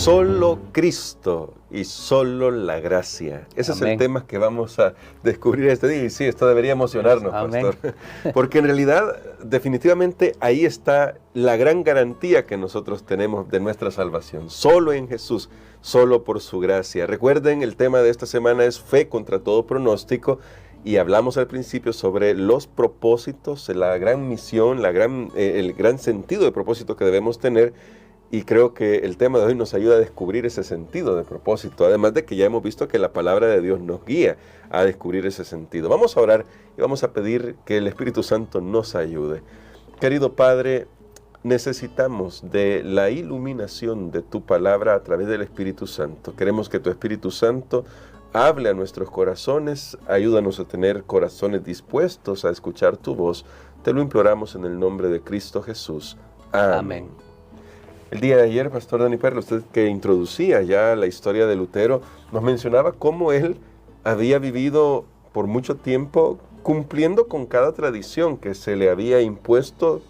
Solo Cristo y solo la gracia. Ese Amén. es el tema que vamos a descubrir este día. Y sí, esto debería emocionarnos, Amén. pastor. Porque en realidad, definitivamente, ahí está la gran garantía que nosotros tenemos de nuestra salvación. Solo en Jesús, solo por su gracia. Recuerden, el tema de esta semana es fe contra todo pronóstico. Y hablamos al principio sobre los propósitos, la gran misión, el gran sentido de propósito que debemos tener. Y creo que el tema de hoy nos ayuda a descubrir ese sentido de propósito, además de que ya hemos visto que la palabra de Dios nos guía a descubrir ese sentido. Vamos a orar y vamos a pedir que el Espíritu Santo nos ayude. Querido Padre, necesitamos de la iluminación de tu palabra a través del Espíritu Santo. Queremos que tu Espíritu Santo hable a nuestros corazones, ayúdanos a tener corazones dispuestos a escuchar tu voz. Te lo imploramos en el nombre de Cristo Jesús. Amén. Amén. El día de ayer, Pastor Dani Perla, usted que introducía ya la historia de Lutero, nos mencionaba cómo él había vivido por mucho tiempo cumpliendo con cada tradición que se le había impuesto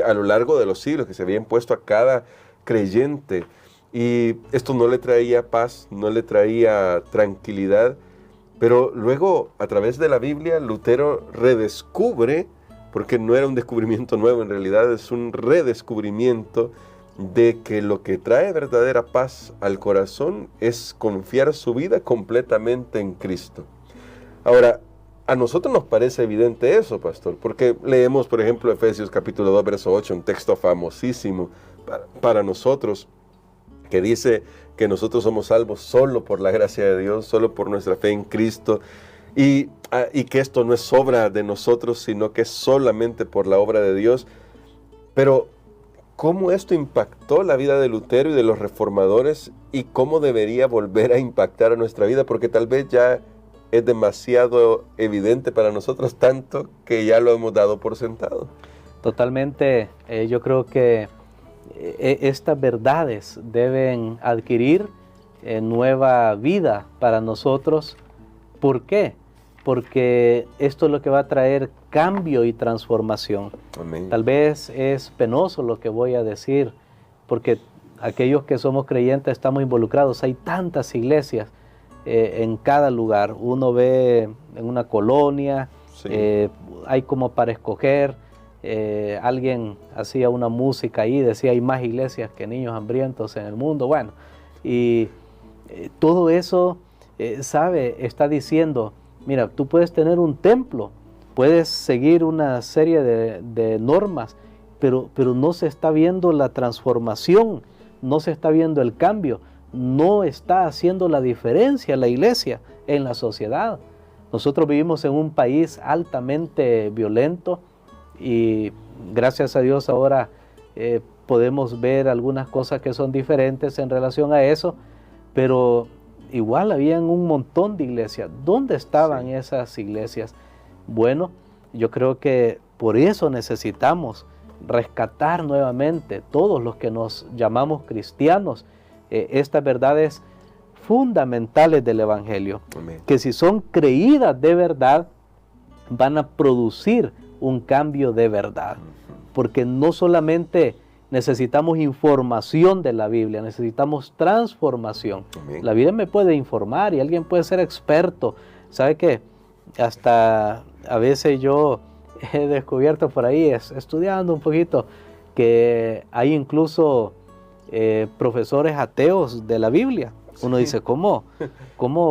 a lo largo de los siglos, que se había impuesto a cada creyente. Y esto no le traía paz, no le traía tranquilidad. Pero luego, a través de la Biblia, Lutero redescubre, porque no era un descubrimiento nuevo, en realidad es un redescubrimiento de que lo que trae verdadera paz al corazón es confiar su vida completamente en Cristo. Ahora, a nosotros nos parece evidente eso, pastor, porque leemos, por ejemplo, Efesios capítulo 2, verso 8, un texto famosísimo para nosotros, que dice que nosotros somos salvos solo por la gracia de Dios, solo por nuestra fe en Cristo, y que esto no es obra de nosotros, sino que es solamente por la obra de Dios. Pero ¿cómo esto impactó la vida de Lutero y de los reformadores y cómo debería volver a impactar a nuestra vida? Porque tal vez ya es demasiado evidente para nosotros, tanto que ya lo hemos dado por sentado. Totalmente, yo creo que estas verdades deben adquirir nueva vida para nosotros. ¿Por qué? Porque esto es lo que va a traer cambio y transformación. Amén. Tal vez es penoso lo que voy a decir, porque aquellos que somos creyentes estamos involucrados. Hay tantas iglesias en cada lugar. Uno ve en una colonia, Sí. hay como para escoger. Alguien hacía una música ahí, decía hay más iglesias que niños hambrientos en el mundo. Bueno, y todo eso, está diciendo, mira, tú puedes tener un templo, puedes seguir una serie de normas, pero no se está viendo la transformación, no se está viendo el cambio, no está haciendo la diferencia la iglesia en la sociedad. Nosotros vivimos en un país altamente violento y gracias a Dios ahora podemos ver algunas cosas que son diferentes en relación a eso, pero igual habían un montón de iglesias. ¿Dónde estaban esas iglesias? Bueno, yo creo que por eso necesitamos rescatar nuevamente, todos los que nos llamamos cristianos, estas verdades fundamentales del Evangelio. Amén. Que si son creídas de verdad, van a producir un cambio de verdad. Porque no solamente necesitamos información de la Biblia, necesitamos transformación. Amén. La Biblia me puede informar y alguien puede ser experto. ¿Sabe qué? Hasta a veces yo he descubierto por ahí, estudiando un poquito, que hay incluso profesores ateos de la Biblia. Uno dice, ¿cómo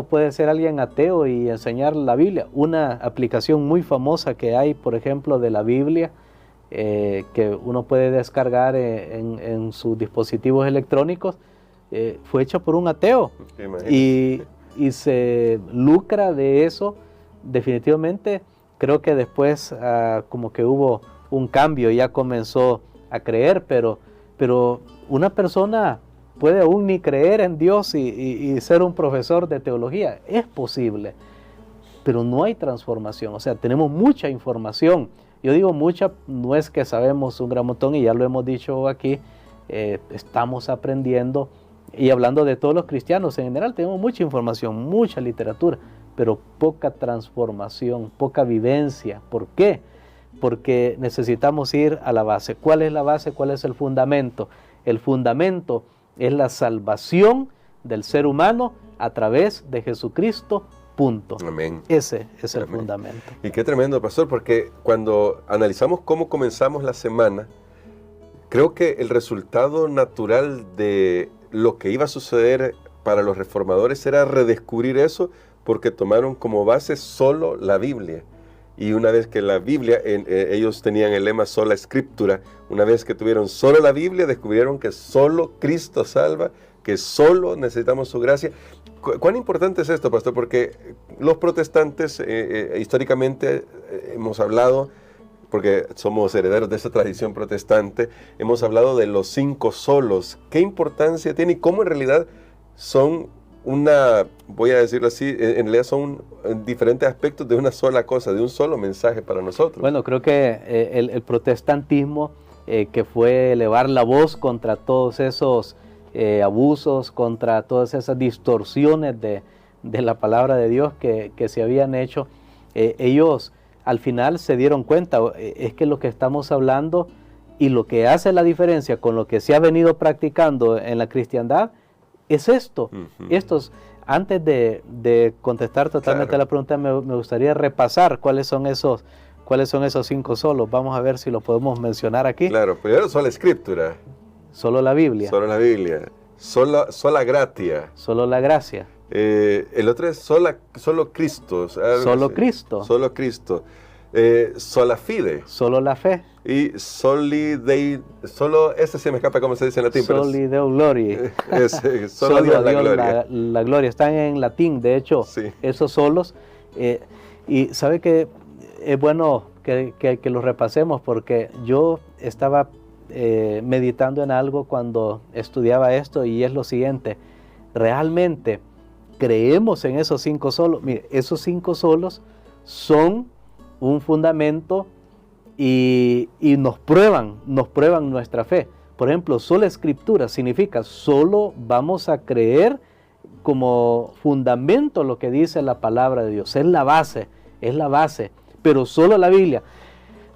puede ser alguien ateo y enseñar la Biblia? Una aplicación muy famosa que hay, por ejemplo, de la Biblia, que uno puede descargar en sus dispositivos electrónicos, fue hecha por un ateo y se lucra de eso. Definitivamente creo que después como que hubo un cambio, ya comenzó a creer, pero una persona puede aún ni creer en Dios y ser un profesor de teología. Es posible, pero no hay transformación. O sea, tenemos mucha información. Yo digo mucha, no es que sabemos un gran montón, y ya lo hemos dicho aquí, estamos aprendiendo, y hablando de todos los cristianos en general, tenemos mucha información, mucha literatura, pero poca transformación, poca vivencia. ¿Por qué? Porque necesitamos ir a la base. ¿Cuál es la base? ¿Cuál es el fundamento? El fundamento es la salvación del ser humano a través de Jesucristo, punto. Amén. Ese es el Amén. fundamento. Y qué tremendo, pastor, porque cuando analizamos cómo comenzamos la semana, creo que el resultado natural de lo que iba a suceder para los reformadores era redescubrir eso, porque tomaron como base solo la Biblia. Y una vez que la Biblia, ellos tenían el lema sola escritura, una vez que tuvieron solo la Biblia, descubrieron que solo Cristo salva, que solo necesitamos su gracia. ¿Cuán importante es esto, pastor? Porque los protestantes, históricamente, hemos hablado, porque somos herederos de esa tradición protestante, hemos hablado de los 5 solos. ¿Qué importancia tiene y cómo en realidad son voy a decirlo así, en realidad son diferentes aspectos de una sola cosa, de un solo mensaje para nosotros? Bueno, creo que el protestantismo, que fue elevar la voz contra todos esos abusos, contra todas esas distorsiones de la palabra de Dios que se habían hecho, ellos al final se dieron cuenta, es que lo que estamos hablando y lo que hace la diferencia con lo que se ha venido practicando en la cristiandad es esto. Antes de contestar totalmente la pregunta, me gustaría repasar cuáles son esos 5 solos. Vamos a ver si lo podemos mencionar aquí. Claro, primero sola escritura. Solo la Biblia. Solo la Biblia. Sola gratia. Solo la gracia. El otro es solo Cristo. Solo Cristo. Solo Cristo. Sola fide. Solo la fe. Y ese se me escapa cómo se dice en latín. Soli Deo Gloria. Solo Dios la gloria. La gloria. Están en latín, de hecho, sí. Esos solos. Y sabe que es bueno que los repasemos, porque yo estaba meditando en algo cuando estudiaba esto, y es lo siguiente: realmente creemos en esos 5 solos. Mire, esos 5 solos son un fundamento y nos prueban nuestra fe. Por ejemplo, sola escritura significa solo vamos a creer como fundamento lo que dice la palabra de Dios. Es la base, pero solo la Biblia.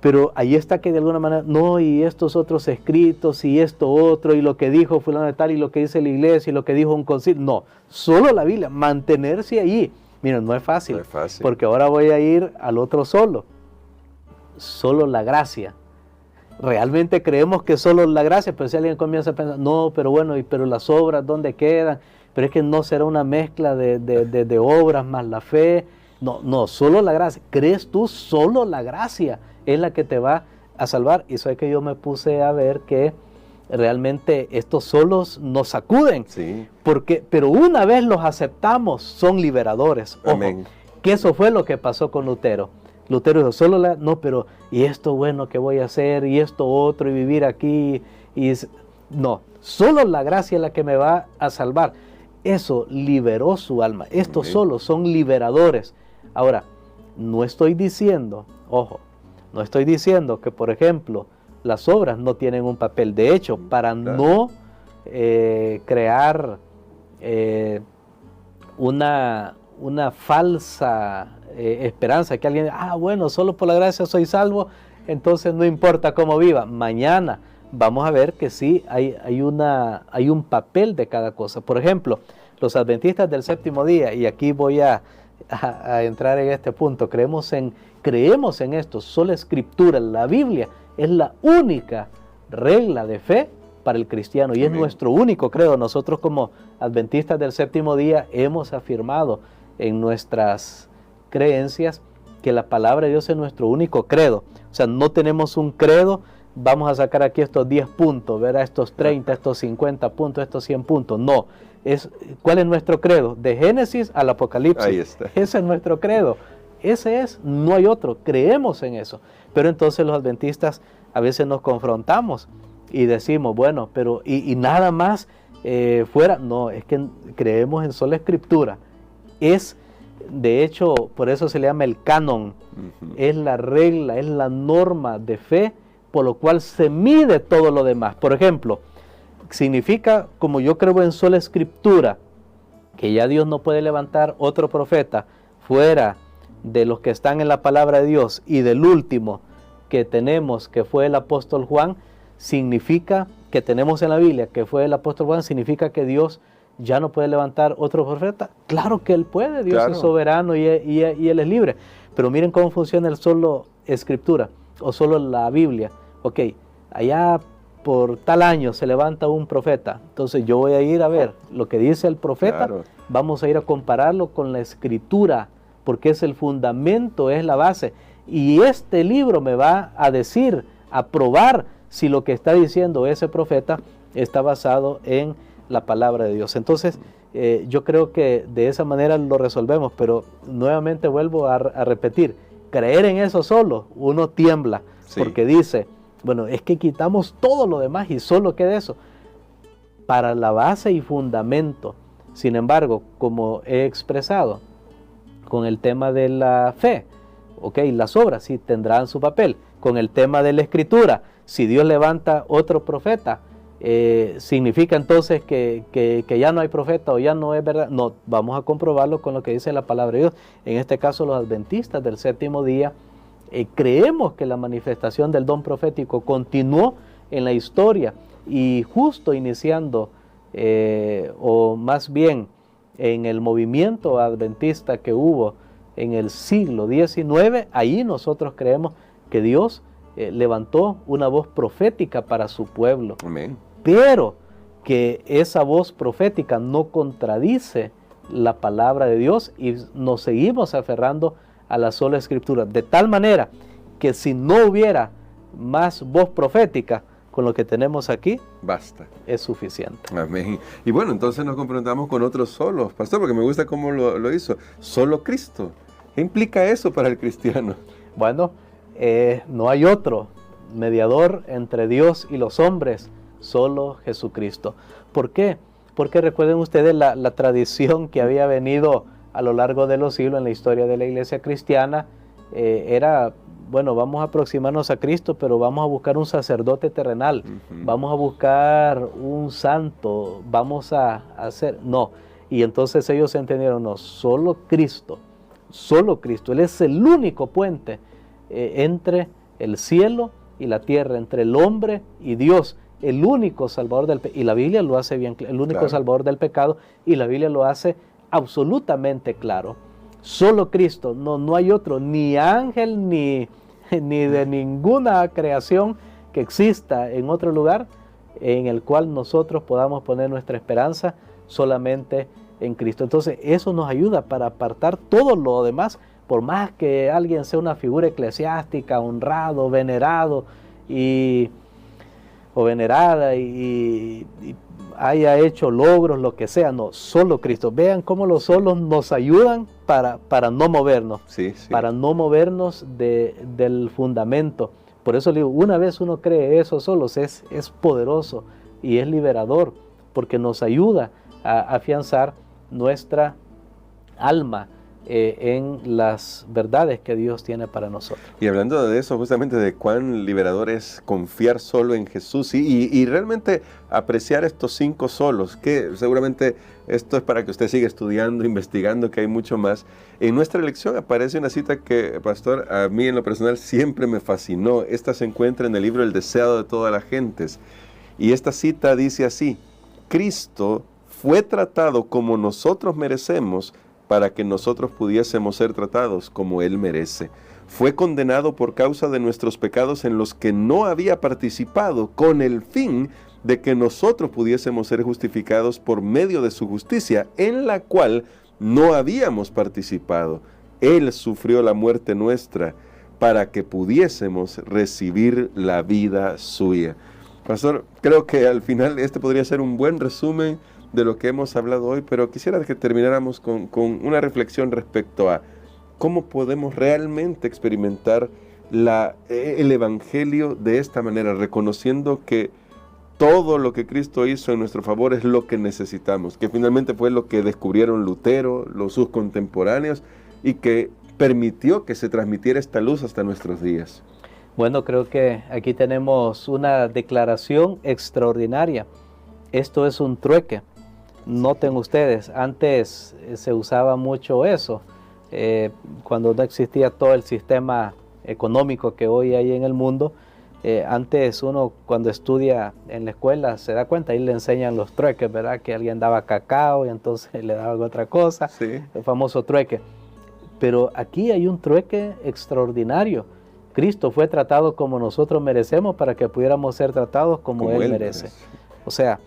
Pero ahí está que de alguna manera, no, y estos otros escritos, y esto otro, y lo que dijo fulano de tal, y lo que dice la iglesia, y lo que dijo un concilio. No, solo la Biblia, mantenerse allí. Miren, no es fácil, porque ahora voy a ir al otro solo la gracia. Realmente creemos que solo la gracia, pero si alguien comienza a pensar, no, pero bueno, pero las obras, ¿dónde quedan? Pero es que no será una mezcla de obras más la fe. No, solo la gracia. ¿Crees tú? Solo la gracia es la que te va a salvar. Y eso es que yo me puse a ver que realmente estos solos nos sacuden. Sí. Pero una vez los aceptamos, son liberadores. Ojo, amén. Que eso fue lo que pasó con Lutero. Lutero dijo, pero ¿y esto bueno que voy a hacer? ¿Y esto otro? ¿Y vivir aquí? No, solo la gracia es la que me va a salvar. Eso liberó su alma. Estos solos son liberadores. Ahora, no estoy diciendo que, por ejemplo, las obras no tienen un papel. De hecho, para no crear una falsa esperanza, que alguien, bueno, solo por la gracia soy salvo, entonces no importa cómo viva. Mañana vamos a ver que sí hay un papel de cada cosa. Por ejemplo, los adventistas del séptimo día, y aquí voy a entrar en este punto, creemos en esto, sola escritura. La Biblia es la única regla de fe para el cristiano, y es nuestro único credo. Nosotros como adventistas del séptimo día hemos afirmado en nuestras creencias que la palabra de Dios es nuestro único credo. O sea, no tenemos un credo, vamos a sacar aquí estos 10 puntos, ver a estos 30, estos 50 puntos, estos 100 puntos. No, ¿cuál es nuestro credo? De Génesis al Apocalipsis. Ahí está. Ese es nuestro credo. No hay otro. Creemos en eso. Pero entonces los adventistas a veces nos confrontamos y decimos, bueno, pero y nada más fuera. No, es que creemos en sola escritura. De hecho, por eso se le llama el canon. Es la regla, es la norma de fe por lo cual se mide todo lo demás. Por ejemplo, significa, como yo creo en sola escritura, que ya Dios no puede levantar otro profeta fuera de los que están en la palabra de Dios, y del último que tenemos, que fue el apóstol Juan, significa que tenemos en la Biblia, que fue el apóstol Juan, significa que Dios ya no puede levantar otro profeta. Claro que Él puede, Dios es soberano y Él es libre. Pero miren cómo funciona el solo Escritura o solo la Biblia. Ok, allá por tal año se levanta un profeta, entonces yo voy a ir a ver lo que dice el profeta, vamos a ir a compararlo con la Escritura, porque es el fundamento, es la base. Y este libro me va a decir, a probar si lo que está diciendo ese profeta está basado en la palabra de Dios. Entonces, yo creo que de esa manera lo resolvemos, pero nuevamente vuelvo a repetir, creer en eso solo, uno tiembla, porque dice, bueno, es que quitamos todo lo demás y solo queda eso, para la base y fundamento. Sin embargo, como he expresado, con el tema de la fe, ok, las obras sí tendrán su papel. Con el tema de la Escritura, si Dios levanta otro profeta, ¿significa entonces que ya no hay profeta o ya no es verdad? No, vamos a comprobarlo con lo que dice la palabra de Dios. En este caso, los adventistas del séptimo día, creemos que la manifestación del don profético continuó en la historia y justo iniciando, o más bien en el movimiento adventista que hubo en el siglo XIX, ahí nosotros creemos que Dios levantó una voz profética para su pueblo. Amén. Pero que esa voz profética no contradice la palabra de Dios y nos seguimos aferrando a la sola Escritura, de tal manera que si no hubiera más voz profética, con lo que tenemos aquí, basta. Es suficiente. Amén. Y bueno, entonces nos confrontamos con otros solos, pastor, porque me gusta cómo lo hizo. Solo Cristo. ¿Qué implica eso para el cristiano? Bueno, no hay otro mediador entre Dios y los hombres, solo Jesucristo. ¿Por qué? Porque recuerden ustedes la tradición que había venido a lo largo de los siglos en la historia de la iglesia cristiana, era, bueno, vamos a aproximarnos a Cristo, pero vamos a buscar un sacerdote terrenal, vamos a buscar un santo, vamos a hacer, no. Y entonces ellos entendieron, no, solo Cristo, Él es el único puente entre el cielo y la tierra, entre el hombre y Dios, el único salvador del pecado, y la Biblia lo hace bien, el único salvador del pecado, y la Biblia lo hace absolutamente claro. Solo Cristo, no hay otro, ni ángel, ni de ninguna creación que exista en otro lugar en el cual nosotros podamos poner nuestra esperanza, solamente en Cristo. Entonces eso nos ayuda para apartar todo lo demás, por más que alguien sea una figura eclesiástica, honrado, venerado o venerada y haya hecho logros, lo que sea, no, solo Cristo. Vean cómo los solos nos ayudan para no movernos, para no movernos del fundamento. Por eso le digo, una vez uno cree eso solos, es poderoso y es liberador, porque nos ayuda a afianzar nuestra alma en las verdades que Dios tiene para nosotros. Y hablando de eso, justamente de cuán liberador es confiar solo en Jesús y realmente apreciar estos 5 solos, que seguramente esto es para que usted siga estudiando, investigando, que hay mucho más. En nuestra lección aparece una cita que, pastor, a mí en lo personal siempre me fascinó. Esta se encuentra en el libro El Deseado de todas las Gentes. Y esta cita dice así: Cristo fue tratado como nosotros merecemos, para que nosotros pudiésemos ser tratados como Él merece. Fue condenado por causa de nuestros pecados en los que no había participado, con el fin de que nosotros pudiésemos ser justificados por medio de su justicia, en la cual no habíamos participado. Él sufrió la muerte nuestra, para que pudiésemos recibir la vida suya. Pastor, creo que al final este podría ser un buen resumen de lo que hemos hablado hoy, pero quisiera que termináramos con una reflexión respecto a cómo podemos realmente experimentar el Evangelio de esta manera, reconociendo que todo lo que Cristo hizo en nuestro favor es lo que necesitamos, que finalmente fue lo que descubrieron Lutero, sus contemporáneos, y que permitió que se transmitiera esta luz hasta nuestros días. Bueno, creo que aquí tenemos una declaración extraordinaria. Esto es un trueque. Noten ustedes, antes se usaba mucho eso, cuando no existía todo el sistema económico que hoy hay en el mundo, Antes uno cuando estudia en la escuela se da cuenta, ahí le enseñan los trueques, ¿verdad? Que alguien daba cacao y entonces le daban otra cosa, Sí. el famoso trueque. Pero aquí hay un trueque extraordinario. Cristo fue tratado como nosotros merecemos para que pudiéramos ser tratados como Él merece. O sea,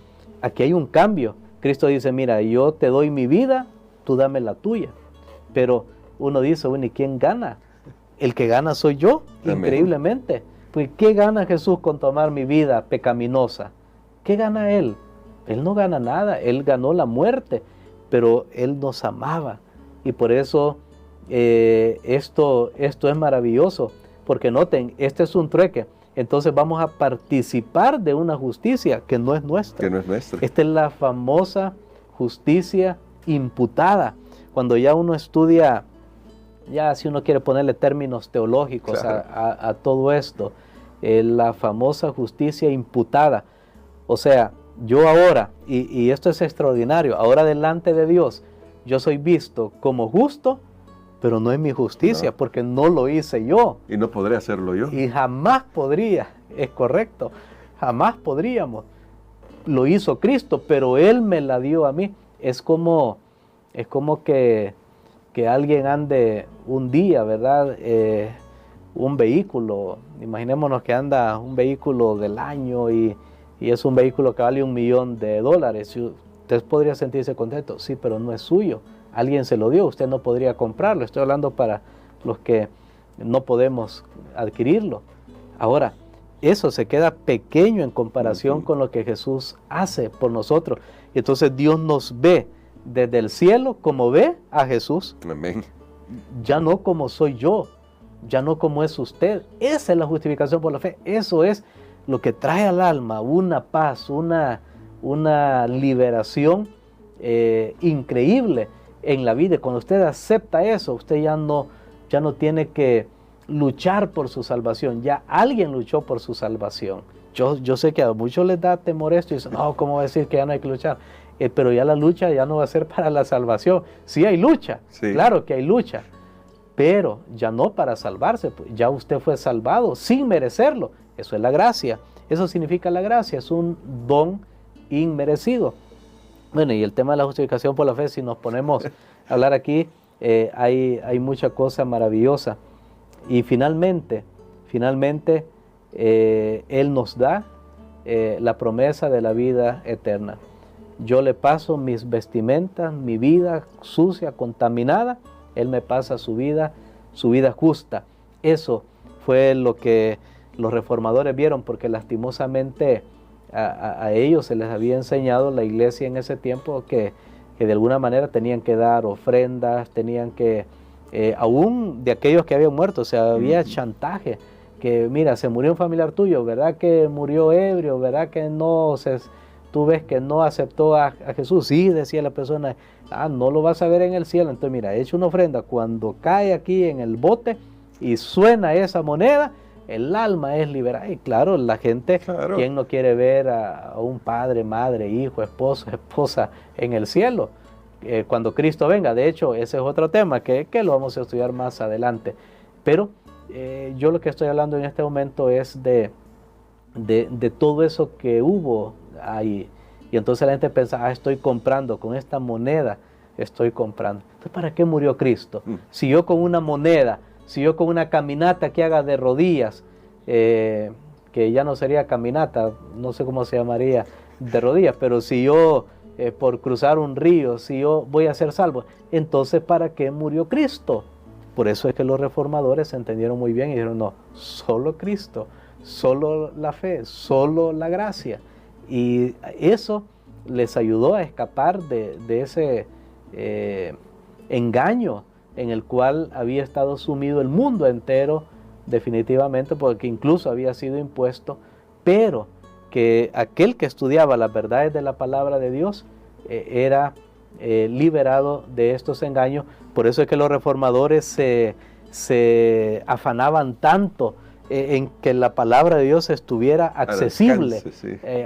aquí hay un cambio. Cristo dice, mira, yo te doy mi vida, tú dame la tuya. Pero uno dice, bueno, ¿y quién gana? El que gana soy yo, Amén. Increíblemente. Pues, ¿qué gana Jesús con tomar mi vida pecaminosa? ¿Qué gana Él? Él no gana nada, Él ganó la muerte, pero Él nos amaba. Y por eso esto es maravilloso, porque noten, este es un trueque. Entonces vamos a participar de una justicia que no es nuestra. Que no es nuestra. Esta es la famosa justicia imputada. Cuando ya uno estudia, ya si uno quiere ponerle términos teológicos Claro. a todo esto, la famosa justicia imputada. O sea, yo ahora, y esto es extraordinario, ahora delante de Dios, yo soy visto como justo, pero no es mi justicia, No. porque no lo hice yo. Y no podré hacerlo yo. Y jamás podría, es correcto, jamás podríamos. Lo hizo Cristo, pero Él me la dio a mí. Es como que alguien ande un día, ¿verdad? Un vehículo, imaginémonos que anda un vehículo del año y es un vehículo que vale $1.000.000. Y usted podría sentirse contento, sí, pero no es suyo. Alguien se lo dio, usted no podría comprarlo. Estoy hablando para los que no podemos adquirirlo. Ahora, eso se queda pequeño en comparación con lo que Jesús hace por nosotros. Y entonces Dios nos ve desde el cielo como ve a Jesús. Amén. Ya no como soy yo, ya no como es usted. Esa es la justificación por la fe. Eso es lo que trae al alma una paz, una liberación increíble en la vida. Cuando usted acepta eso, usted ya no tiene que luchar por su salvación. Ya alguien luchó por su salvación. Yo sé que a muchos les da temor esto y dicen, no, ¿cómo va a decir que ya no hay que luchar? Pero ya la lucha ya no va a ser para la salvación. Sí hay lucha, Sí. Claro que hay lucha, pero ya no para salvarse. Pues ya usted fue salvado sin merecerlo. Eso es la gracia. Eso significa la gracia. Es un don inmerecido. Bueno, y el tema de la justificación por la fe, si nos ponemos a hablar aquí, hay mucha cosa maravillosa. Y finalmente, Él nos da la promesa de la vida eterna. Yo le paso mis vestimentas, mi vida sucia, contaminada, Él me pasa su vida justa. Eso fue lo que los reformadores vieron, porque lastimosamente a ellos se les había enseñado la iglesia en ese tiempo que de alguna manera tenían que dar ofrendas, tenían que, aún de aquellos que habían muerto, o sea, había chantaje, que mira, se murió un familiar tuyo, ¿verdad que murió ebrio? ¿Verdad que tú ves que no aceptó a Jesús? Sí, decía la persona, no lo vas a ver en el cielo. Entonces mira, echa una ofrenda, cuando cae aquí en el bote y suena esa moneda, el alma es liberada. Y claro, la gente, Claro. ¿quién no quiere ver a un padre, madre, hijo, esposo, esposa en el cielo? Cuando Cristo venga. De hecho, ese es otro tema que lo vamos a estudiar más adelante. Pero yo lo que estoy hablando en este momento es de todo eso que hubo ahí. Y entonces la gente piensa, estoy comprando, con esta moneda estoy comprando. Entonces, ¿para qué murió Cristo? Si yo con una moneda, si yo con una caminata que haga de rodillas, que ya no sería caminata, no sé cómo se llamaría de rodillas, pero si yo por cruzar un río, si yo voy a ser salvo, entonces ¿para qué murió Cristo? Por eso es que los reformadores se entendieron muy bien y dijeron, no, solo Cristo, solo la fe, solo la gracia. Y eso les ayudó a escapar de ese engaño en el cual había estado sumido el mundo entero, definitivamente, porque incluso había sido impuesto, pero que aquel que estudiaba las verdades de la palabra de Dios era liberado de estos engaños. Por eso es que los reformadores se afanaban tanto en que la palabra de Dios estuviera accesible,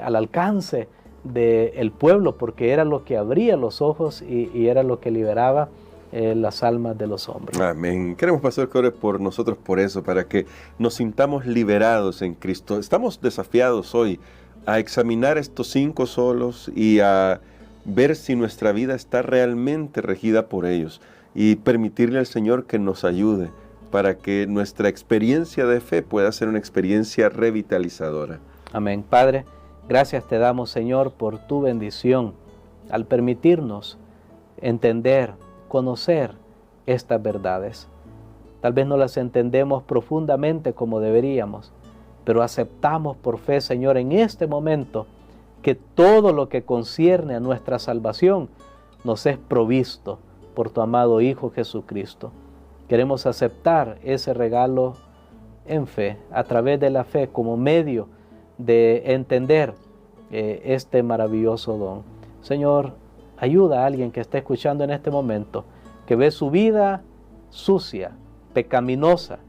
al alcance del pueblo, porque era lo que abría los ojos y era lo que liberaba las almas de los hombres. Amén. Queremos, pastor, que ore por nosotros por eso, para que nos sintamos liberados en Cristo. Estamos desafiados hoy a examinar estos 5 solos y a ver si nuestra vida está realmente regida por ellos y permitirle al Señor que nos ayude para que nuestra experiencia de fe pueda ser una experiencia revitalizadora. Amén. Padre, gracias te damos, Señor, por tu bendición al permitirnos entender, conocer estas verdades. Tal vez no las entendemos profundamente como deberíamos, pero aceptamos por fe, Señor, en este momento que todo lo que concierne a nuestra salvación nos es provisto por tu amado Hijo Jesucristo. Queremos aceptar ese regalo en fe, a través de la fe, como medio de entender este maravilloso don. Señor, ayuda a alguien que está escuchando en este momento, que ve su vida sucia, pecaminosa,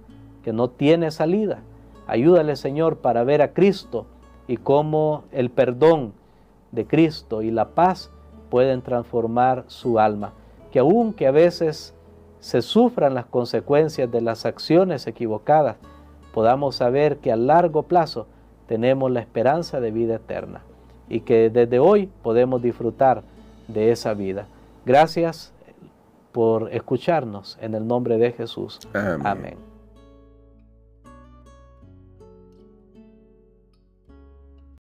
que no tiene salida. Ayúdale, Señor, para ver a Cristo y cómo el perdón de Cristo y la paz pueden transformar su alma. Que aunque a veces se sufran las consecuencias de las acciones equivocadas, podamos saber que a largo plazo tenemos la esperanza de vida eterna y que desde hoy podemos disfrutar de esa vida. Gracias por escucharnos en el nombre de Jesús. Amén. Amén.